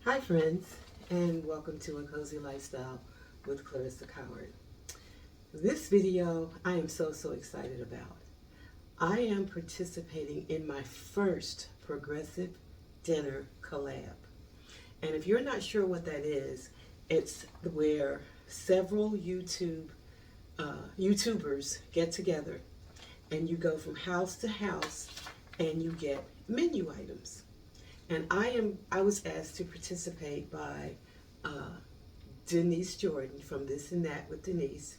Hi friends, and welcome to A Cozy Lifestyle with Clarissa Coward. This video I am so excited about. I am participating in my first progressive dinner collab. And if you're not sure what that is, it's where several YouTubers get together and you go from house to house and you get menu items. And I was asked to participate by Denise Jordan from This and That with Denise,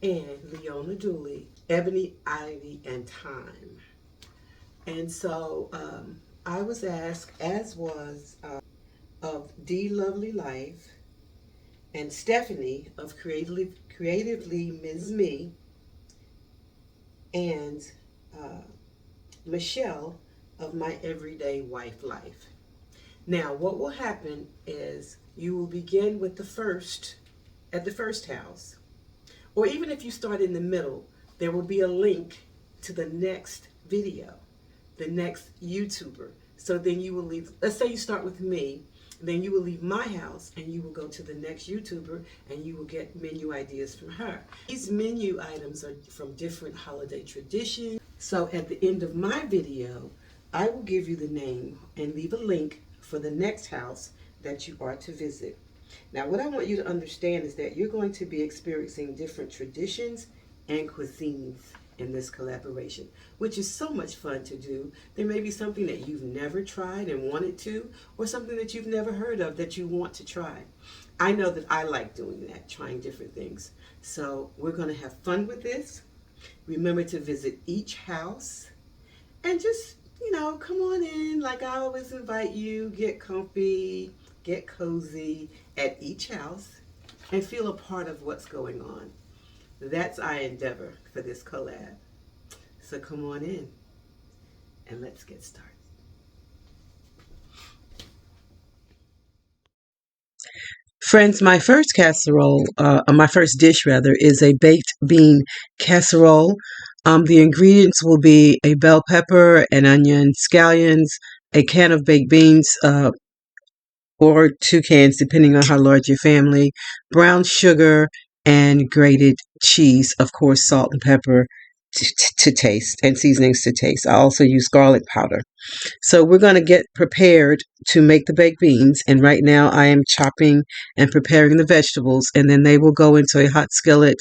and Leona, Ebony Ivy Thyme. And so I was asked, as was of Dee Lovely Life and Stephanie of Creatively Ms. Me, and Michelle of My Everyday Wife Life. Now, what will happen is you will begin with at the first house, or even if you start in the middle, there will be a link to the next video, the next YouTuber. So then you will leave, let's say you start with me, then you will leave my house and you will go to the next YouTuber and you will get menu ideas from her. These menu items are from different holiday traditions. So at the end of my video, I will give you the name and leave a link for the next house that you are to visit. Now, what I want you to understand is that you're going to be experiencing different traditions and cuisines in this collaboration, which is so much fun to do. There may be something that you've never tried and wanted to, or something that you've never heard of that you want to try. I know that I like doing that, trying different things. So we're going to have fun with this. Remember to visit each house and just come on in. Like I always invite you, get comfy, get cozy at each house and feel a part of what's going on. That's our endeavor for this collab. So come on in and let's get started. Friends, my first dish is a baked bean casserole. The ingredients will be a bell pepper, an onion, scallions, a can of baked beans, or 2 cans, depending on how large your family, brown sugar, and grated cheese. Of course, salt and pepper to taste, and seasonings to taste. I also use garlic powder. So we're going to get prepared to make the baked beans, and right now I am chopping and preparing the vegetables, and then they will go into a hot skillet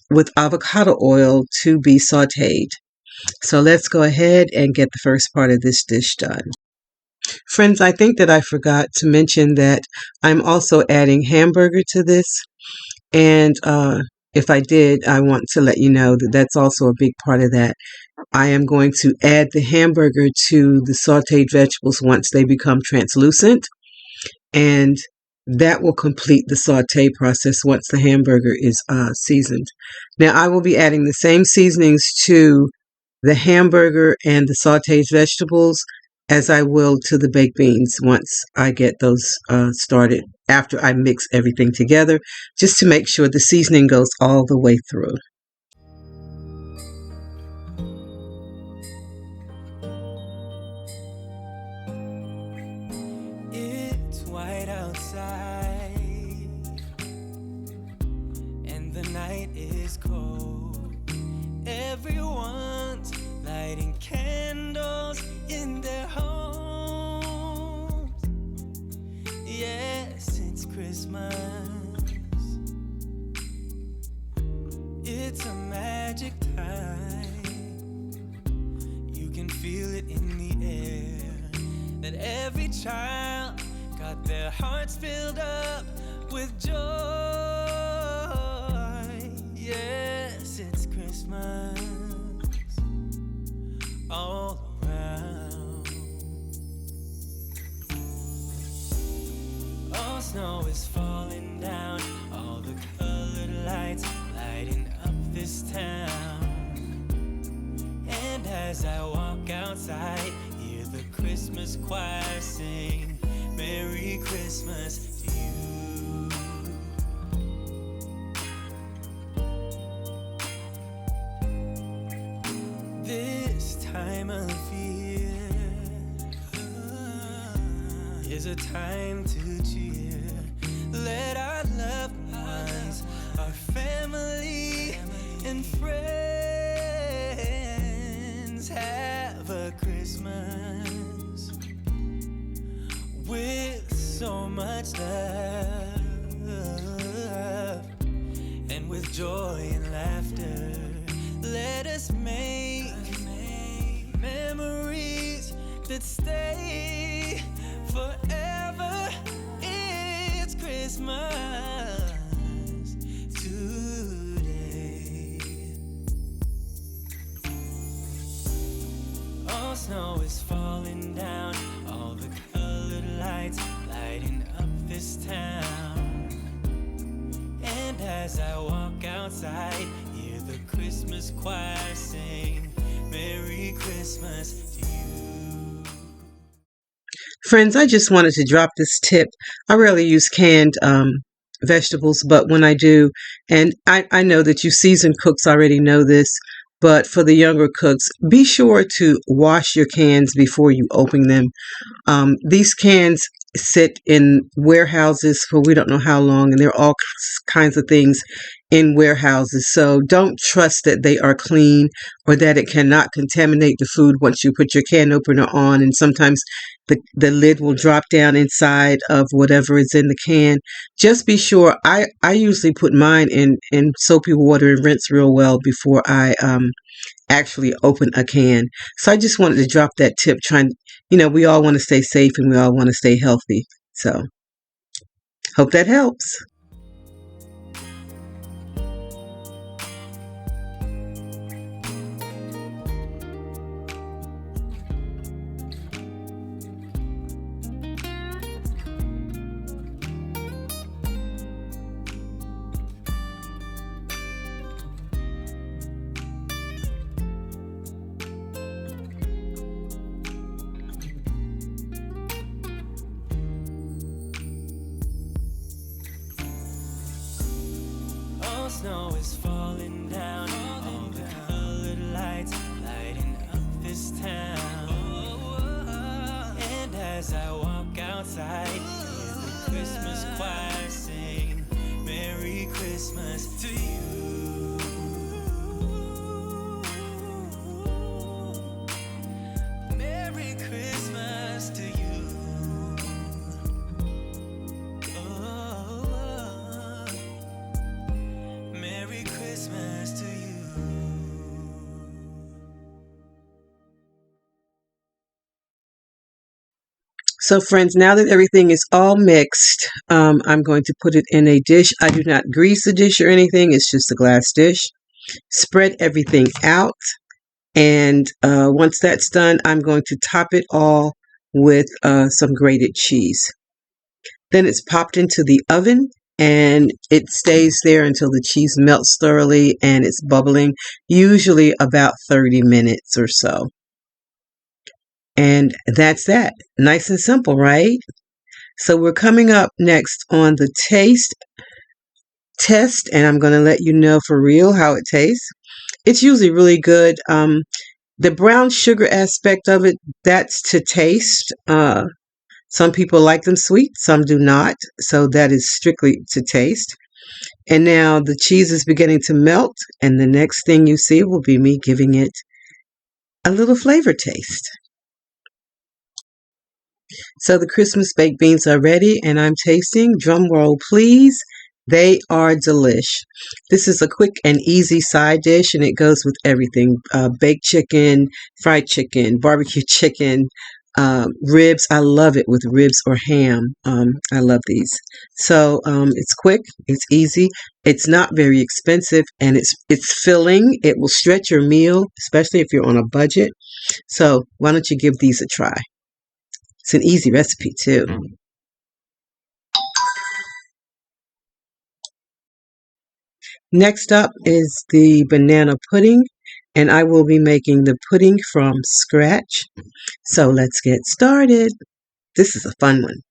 with avocado oil to be sauteed. So let's go ahead and get the first part of this dish done. Friends, I think that I forgot to mention that I'm also adding hamburger to this, and if I did, I want to let you know that that's also a big part of that. I am going to add the hamburger to the sauteed vegetables once they become translucent, and that will complete the saute process once the hamburger is seasoned. Now, I will be adding the same seasonings to the hamburger and the sauteed vegetables as I will to the baked beans once I get those started, after I mix everything together, just to make sure the seasoning goes all the way through. It's white outside and the night is cold. Everyone's lighting candles in their homes. Yes, it's Christmas. It's a magic time. You can feel it in the air, that every child got their hearts filled up with joy. Yes, it's Christmas all around. All snow is falling down, all the colored lights lighting up this town. And as I walk outside, hear the Christmas choir sing Merry Christmas to you. This time of year is a time to cheer. Let our loved ones, our family and friends have a Christmas with so much love and with joy and laughter. Let us make memories that stay forever. It's Christmas today. All snow is falling down, all the colored lights lighting up this town. And as I walk outside, hear the Christmas choir sing, Merry Christmas to you. Friends, I just wanted to drop this tip. I rarely use canned vegetables, but when I do, and I know that you seasoned cooks already know this, but for the younger cooks, be sure to wash your cans before you open them. These cans sit in warehouses for we don't know how long, and there are all kinds of things in warehouses. So don't trust that they are clean or that it cannot contaminate the food once you put your can opener on. And sometimes the lid will drop down inside of whatever is in the can. Just be sure. I usually put mine in soapy water and rinse real well before I actually open a can. So I just wanted to drop that tip. We all want to stay safe and we all want to stay healthy. So hope that helps. Snow is falling down, all the colored lights lighting up this town. And as I walk outside, hear the Christmas choir sing, Merry Christmas to you. Merry Christmas to you. So friends, now that everything is all mixed, I'm going to put it in a dish. I do not grease the dish or anything. It's just a glass dish. Spread everything out. And once that's done, I'm going to top it all with some grated cheese. Then it's popped into the oven and it stays there until the cheese melts thoroughly and it's bubbling, usually about 30 minutes or so. And that's that. Nice and simple, right? So we're coming up next on the taste test, and I'm going to let you know for real how it tastes. It's usually really good. The brown sugar aspect of it, that's to taste. Some people like them sweet, some do not. So that is strictly to taste. And now the cheese is beginning to melt, and the next thing you see will be me giving it a little flavor taste. So the Christmas baked beans are ready and I'm tasting. Drum roll, please. They are delish. This is a quick and easy side dish and it goes with everything. Baked chicken, fried chicken, barbecue chicken, ribs. I love it with ribs or ham. I love these. So it's quick, it's easy, it's not very expensive, and it's filling. It will stretch your meal, especially if you're on a budget. So why don't you give these a try? It's an easy recipe too. Next up is the banana pudding, and I will be making the pudding from scratch. So let's get started. This is a fun one.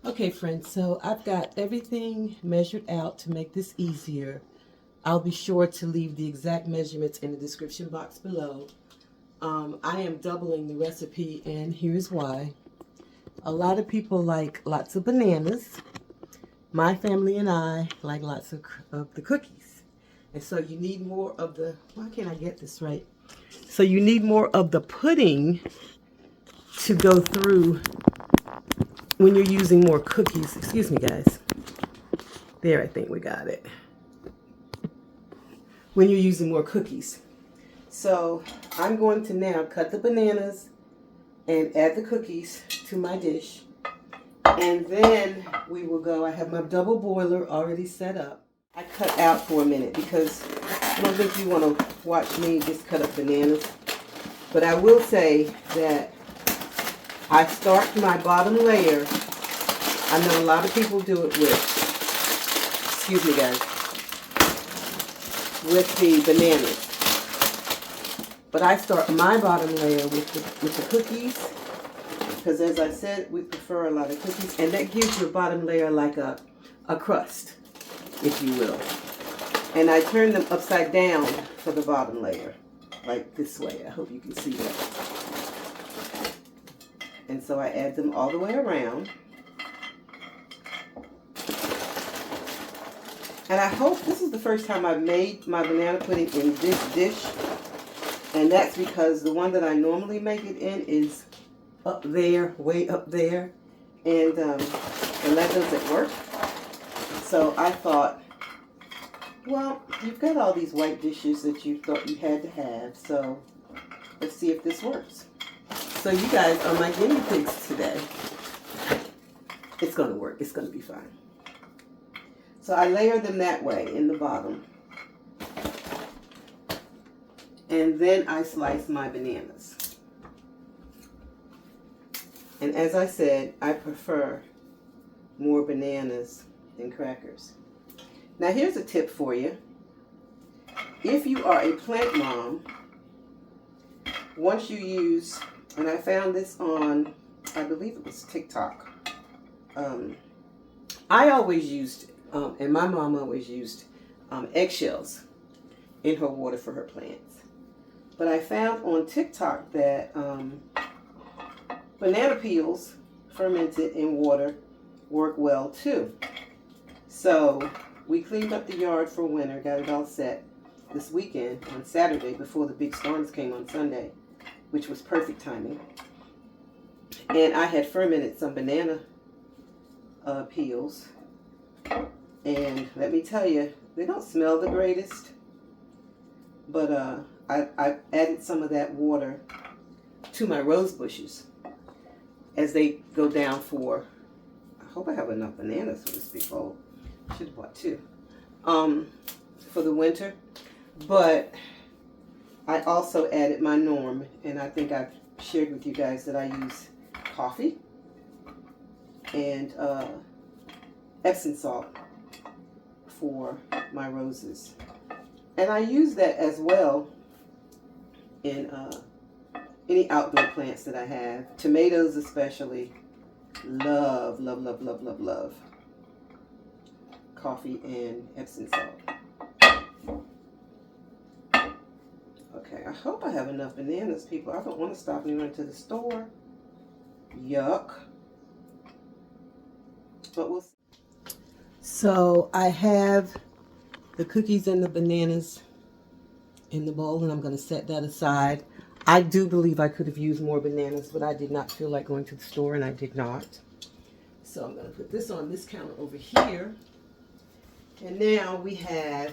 Okay, friends, so I've got everything measured out to make this easier. I'll be sure to leave the exact measurements in the description box below. I am doubling the recipe, and here's why. A lot of people like lots of bananas. My family and I like lots of the cookies. And so you need more of the, why can't I get this right? So you need more of the pudding to go through when you're using more cookies. Excuse me, guys. There, I think we got it. When you're using more cookies. So I'm going to now cut the bananas and add the cookies to my dish. And then we will go, I have my double boiler already set up. I cut out for a minute because I don't think you want to watch me just cut up bananas. But I will say that I start my bottom layer. I know a lot of people do it with, excuse me guys, with the bananas. But I start my bottom layer with the cookies. Because as I said, we prefer a lot of cookies. And that gives your bottom layer like a crust, if you will. And I turn them upside down for the bottom layer. Like this way. I hope you can see that. And so I add them all the way around. And I hope this is the first time I've made my banana pudding in this dish. And that's because the one that I normally make it in is up there, way up there. And that doesn't work. So I thought, well, you've got all these white dishes that you thought you had to have. So let's see if this works. So you guys are my guinea pigs today. It's going to work. It's going to be fine. So I layer them that way in the bottom. And then I slice my bananas. And as I said, I prefer more bananas than crackers. Now here's a tip for you. If you are a plant mom, once you use, and I found this on, I believe it was TikTok. I always used, and my mom always used eggshells in her water for her plants. But I found on TikTok that banana peels fermented in water work well too. So we cleaned up the yard for winter, got it all set this weekend on Saturday before the big storms came on Sunday, which was perfect timing. And I had fermented some banana peels. And let me tell you, they don't smell the greatest. But I added some of that water to my rose bushes as they go down for, I hope I have enough bananas for this big bowl. Should have bought two. For the winter. But I also added my norm, and I think I've shared with you guys that I use coffee and Epsom salt for my roses. And I use that as well in any outdoor plants that I have. Tomatoes especially. Love, love, love, love, love, love. Coffee and Epsom salt. Okay, I hope I have enough bananas, people. I don't want to stop and run to the store. Yuck. But we'll see. So I have the cookies and the bananas in the bowl, and I'm going to set that aside. I do believe I could have used more bananas, but I did not feel like going to the store, and I did not. So I'm going to put this on this counter over here. And now we have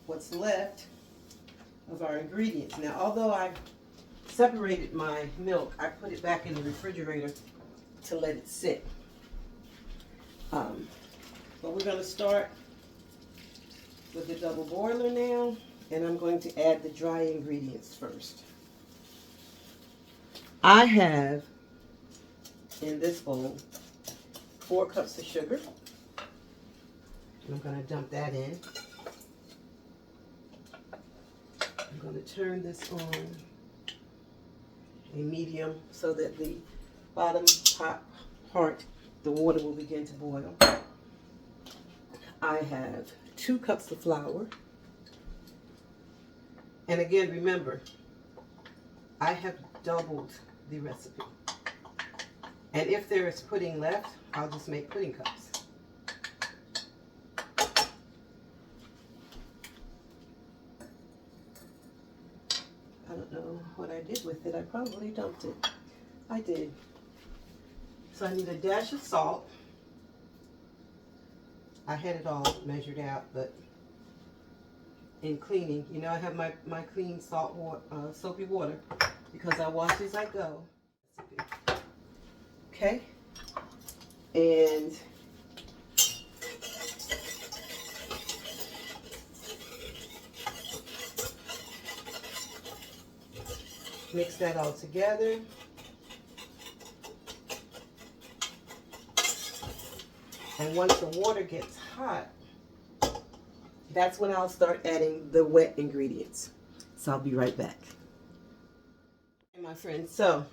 what's left of our ingredients. Now, although I separated my milk, I put it back in the refrigerator to let it sit. But we're going to start with the double boiler now, and I'm going to add the dry ingredients first. I have in this bowl 4 cups of sugar. I'm going to dump that in. I'm going to turn this on a medium so that the bottom part, the water will begin to boil. I have 2 cups of flour. And again, remember, I have doubled the recipe. And if there is pudding left, I'll just make pudding cups. I don't know what I did with it. I probably dumped it. I did. So I need a dash of salt. I had it all measured out, but in cleaning, you know, I have my clean salt water, soapy water, because I wash as I go. Okay, and mix that all together. And once the water gets hot, that's when I'll start adding the wet ingredients. So I'll be right back. Okay, my friends, so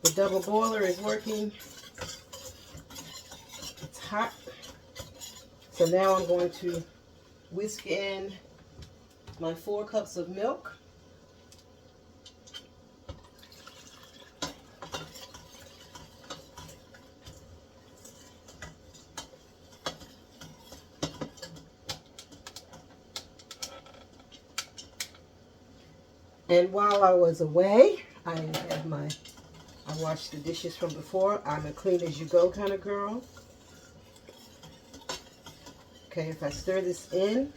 the double boiler is working. It's hot. So now I'm going to whisk in my 4 cups of milk. And while I was away, I washed the dishes from before. I'm a clean as you go kind of girl. Okay, if I stir this in,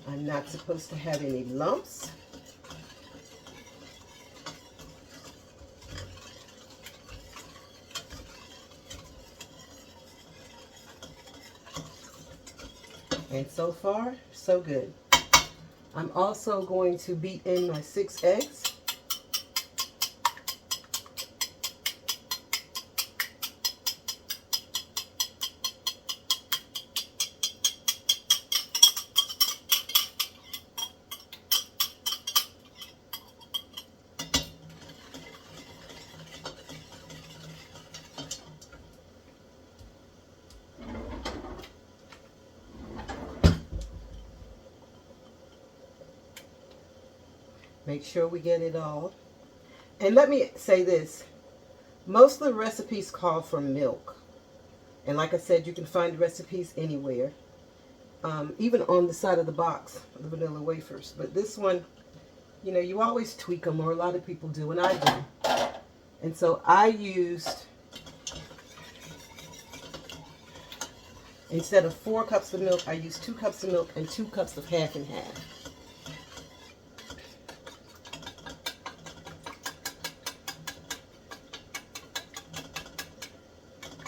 I'm not supposed to have any lumps. And so far, so good. I'm also going to beat in my 6 eggs. Make sure we get it all. And let me say this. Most of the recipes call for milk. And like I said, you can find recipes anywhere. Even on the side of the box, the vanilla wafers. But this one, you know, you always tweak them, or a lot of people do, and I do. And so I used, instead of 4 cups of milk, I used 2 cups of milk and 2 cups of half and half.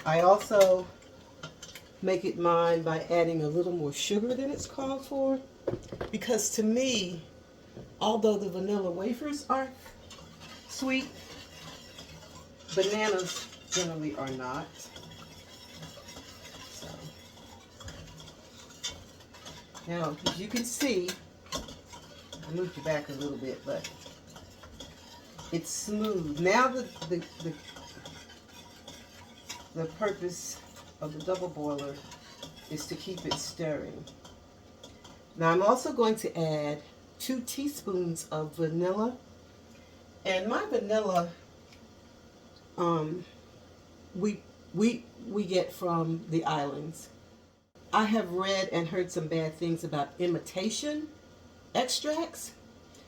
I also make it mine by adding a little more sugar than it's called for, because to me, although the vanilla wafers are sweet, bananas generally are not. So, now, as you can see, I moved you back a little bit, but it's smooth. Now the purpose of the double boiler is to keep it stirring. Now I'm also going to add 2 teaspoons of vanilla. And my vanilla, we get from the islands. I have read and heard some bad things about imitation extracts,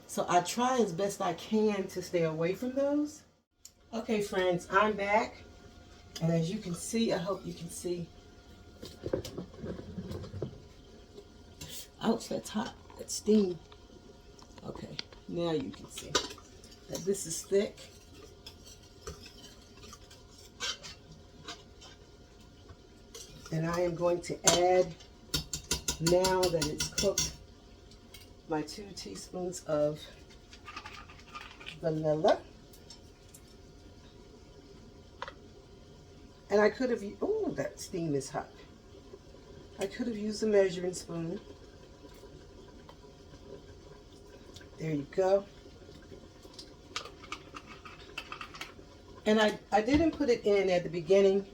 so I try as best I can to stay away from those. Okay, friends, I'm back. And as you can see, I hope you can see. Ouch, that's hot. That's steam. Okay, now you can see that this is thick. And I am going to add, now that it's cooked, my 2 teaspoons of vanilla. And I could have, oh, that steam is hot. I could have used a measuring spoon. There you go. And I didn't put it in at the beginning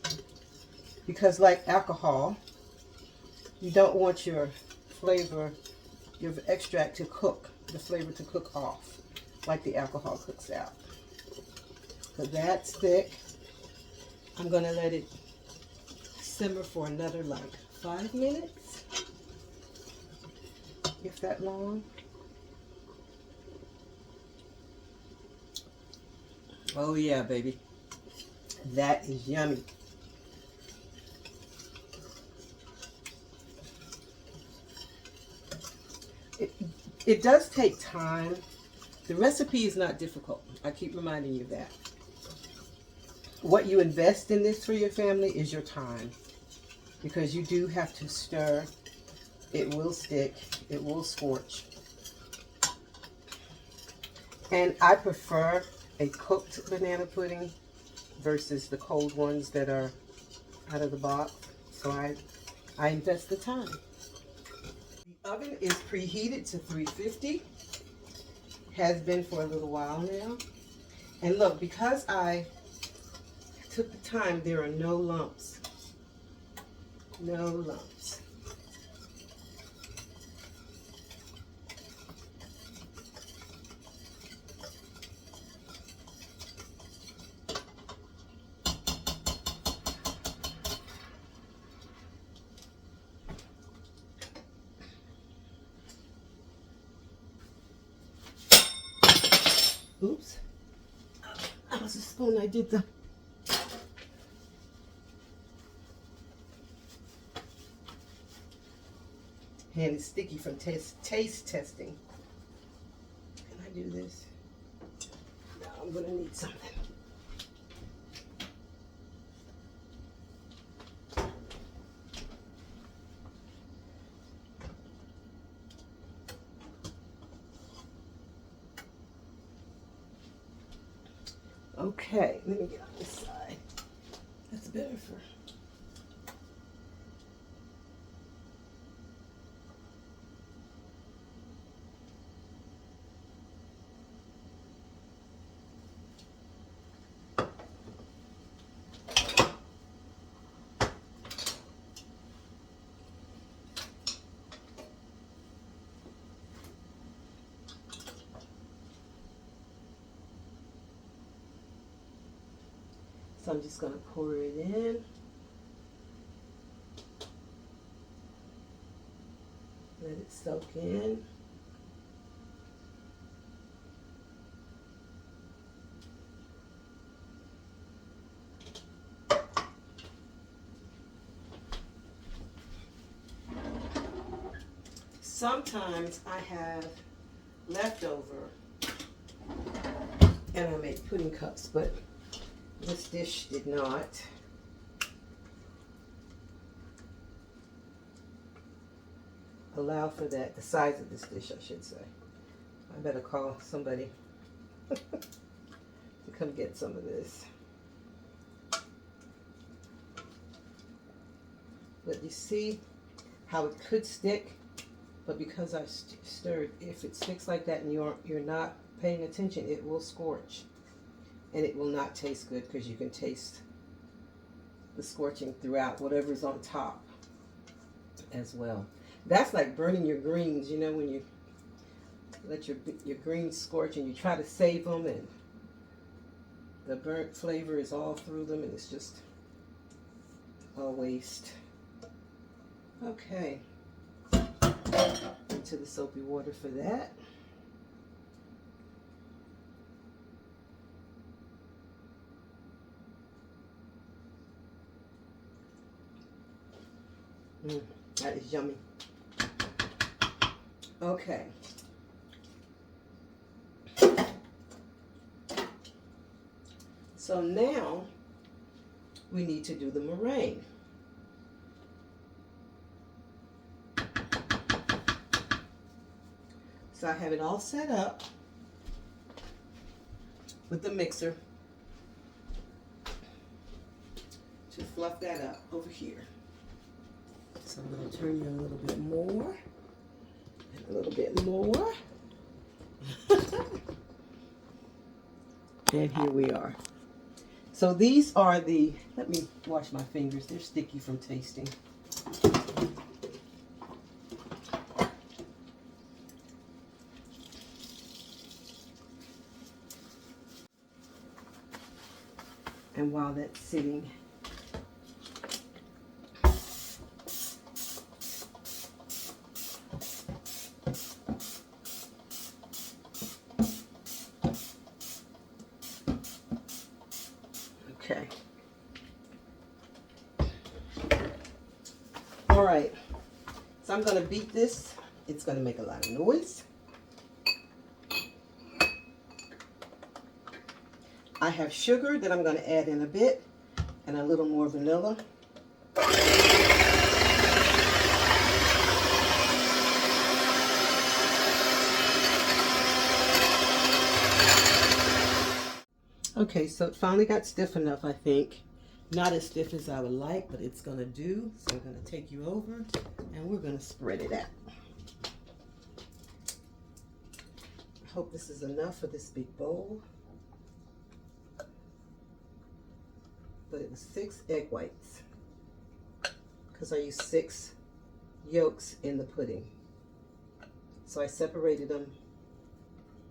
because, like alcohol, you don't want your flavor, your extract to cook, the flavor to cook off like the alcohol cooks out. But that's thick. I'm going to let it simmer for another like 5 minutes, if that long. Oh yeah, baby. That is yummy. It does take time. The recipe is not difficult. I keep reminding you of that. What you invest in this for your family is your time, because you do have to stir. It will stick. It will scorch. And I prefer a cooked banana pudding versus the cold ones that are out of the box. So I invest the time. The oven is preheated to 350. Has been for a little while now. And look, because I took the time, there are no lumps. No lumps. Oops. That was a spoon. I did the... Hand is sticky from taste testing. Can I do this? No, I'm going to need something. Okay, let me get on this side. That's better for... So I'm just going to pour it in. Let it soak in. Sometimes I have leftover and I make pudding cups, but this dish did not. Allow for that. The size of this dish, I should say. I better call somebody to come get some of this. But you see how it could stick, but because I stirred, if it sticks like that and you're not paying attention, it will scorch. And it will not taste good, because you can taste the scorching throughout whatever's on top as well. That's like burning your greens, you know, when you let your greens scorch and you try to save them and the burnt flavor is all through them and it's just a waste. Okay, into the soapy water for that. That is yummy. Okay. So now we need to do the meringue. So I have it all set up with the mixer to fluff that up over here. So I'm going to turn you a little bit more, and a little bit more. And here we are. So these are the, let me wash my fingers, they're sticky from tasting. And while that's sitting, okay. All right, so I'm going to beat this. It's going to make a lot of noise. I have sugar that I'm going to add in a bit and a little more vanilla. Okay, so it finally got stiff enough, I think. Not as stiff as I would like, but it's going to do. So I'm going to take you over and we're going to spread it out. I hope this is enough for this big bowl. But it was 6 egg whites because I used 6 yolks in the pudding. So I separated them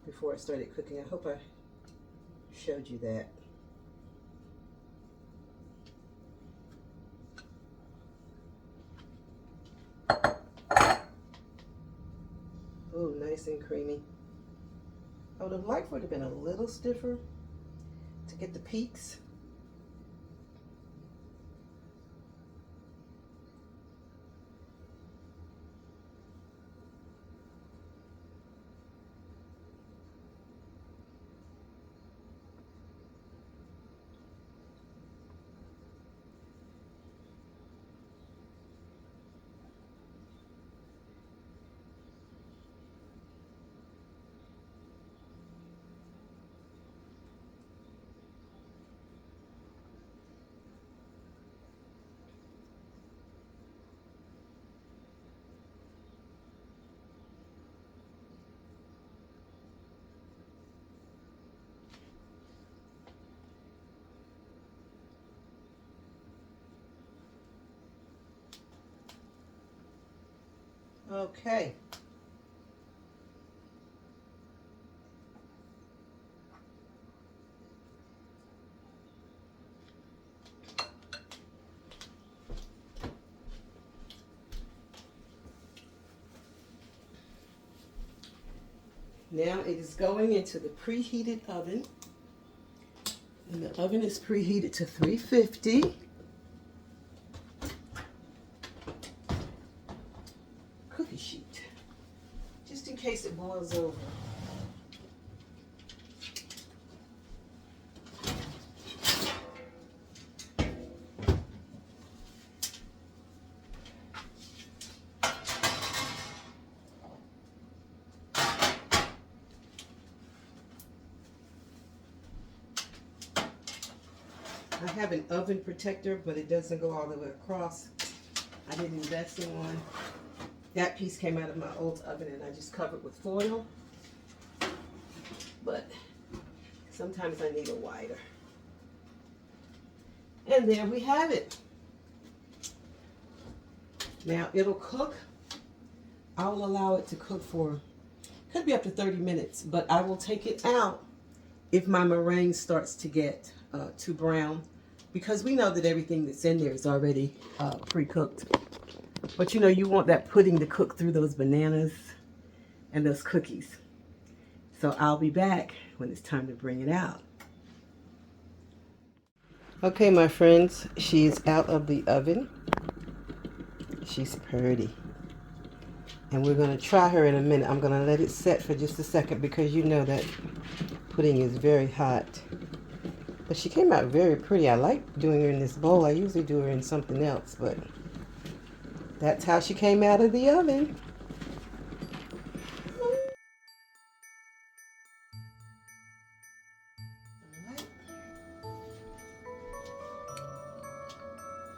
before I started cooking. I hope I showed you that. Oh, nice and creamy. I would have liked for it to have been a little stiffer to get the peaks. Okay. Now it is going into the preheated oven. And the oven is preheated to 350. Cookie sheet, just in case it boils over. I have an oven protector, but it doesn't go all the way across. I didn't invest in one. That piece came out of my old oven and I just covered with foil. But sometimes I need a wider. And there we have it. Now it'll cook. I will allow it to cook for, could be up to 30 minutes, but I will take it out if my meringue starts to get too brown, because we know that everything that's in there is already pre-cooked. But you know, you want that pudding to cook through those bananas and those cookies. So I'll be back when it's time to bring it out. Okay, my friends, she's out of the oven. She's pretty. And we're going to try her in a minute. I'm going to let it set for just a second because you know that pudding is very hot. But she came out very pretty. I like doing her in this bowl. I usually do her in something else, but that's how she came out of the oven.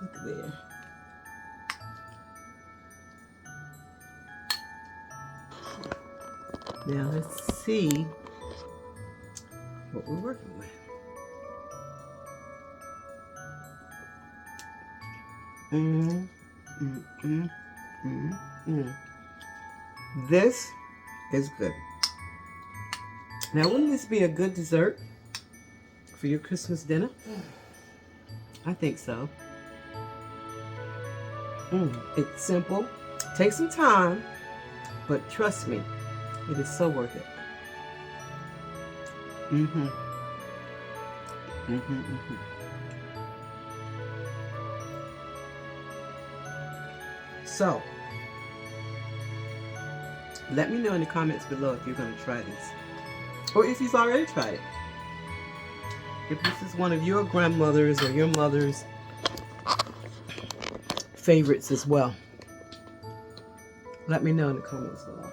Look there. Now let's see what we're working with. This is good. Now, wouldn't this be a good dessert for your Christmas dinner? I think so. It's simple. Take some time, but trust me, it is so worth it. So, let me know in the comments below if you're going to try this, or if you've already tried it. If this is one of your grandmother's or your mother's favorites as well, let me know in the comments below.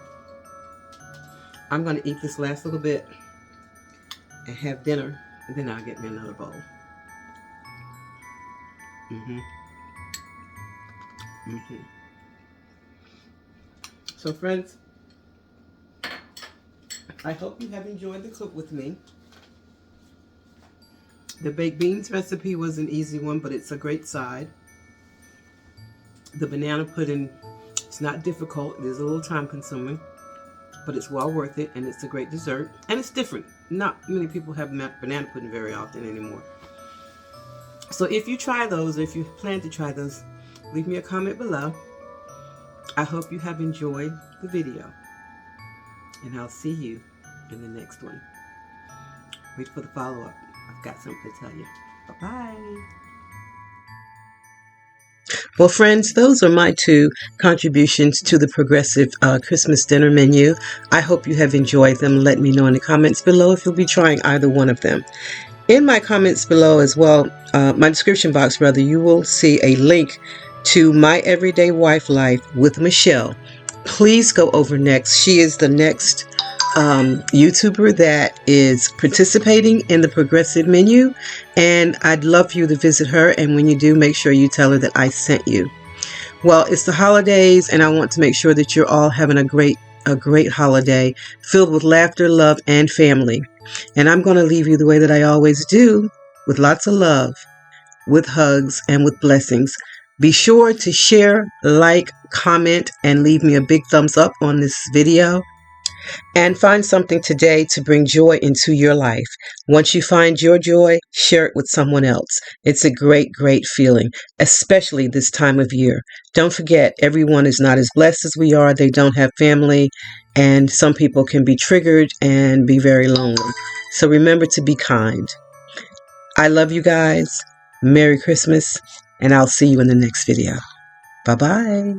I'm going to eat this last little bit and have dinner, and then I'll get me another bowl. So friends, I hope you have enjoyed the cook with me. The baked beans recipe was an easy one, but it's a great side. The banana pudding, it's not difficult. It is a little time consuming, but it's well worth it, and it's a great dessert. And it's different. Not many people have banana pudding very often anymore. So if you try those, or if you plan to try those, leave me a comment below. I hope you have enjoyed the video, and I'll see you in the next one. Wait for the follow-up. I've got something to tell you. Bye-bye. Well, friends, those are my 2 contributions to the progressive Christmas dinner menu. I hope you have enjoyed them. Let me know in the comments below if you'll be trying either one of them. In my comments below as well, my description box rather, you will see a link to My Everyday Wife Life with Michelle. Please go over next. She is the next YouTuber that is participating in the progressive menu, and I'd love for you to visit her, and when you do, make sure you tell her that I sent you. Well, it's the holidays, and I want to make sure that you're all having a great holiday filled with laughter, love, and family. And I'm going to leave you the way that I always do, with lots of love, with hugs, and with blessings. Be sure to share, like, comment, and leave me a big thumbs up on this video. And find something today to bring joy into your life. Once you find your joy, share it with someone else. It's a great, great feeling, especially this time of year. Don't forget, everyone is not as blessed as we are. They don't have family, and some people can be triggered and be very lonely. So remember to be kind. I love you guys. Merry Christmas, and I'll see you in the next video. Bye-bye.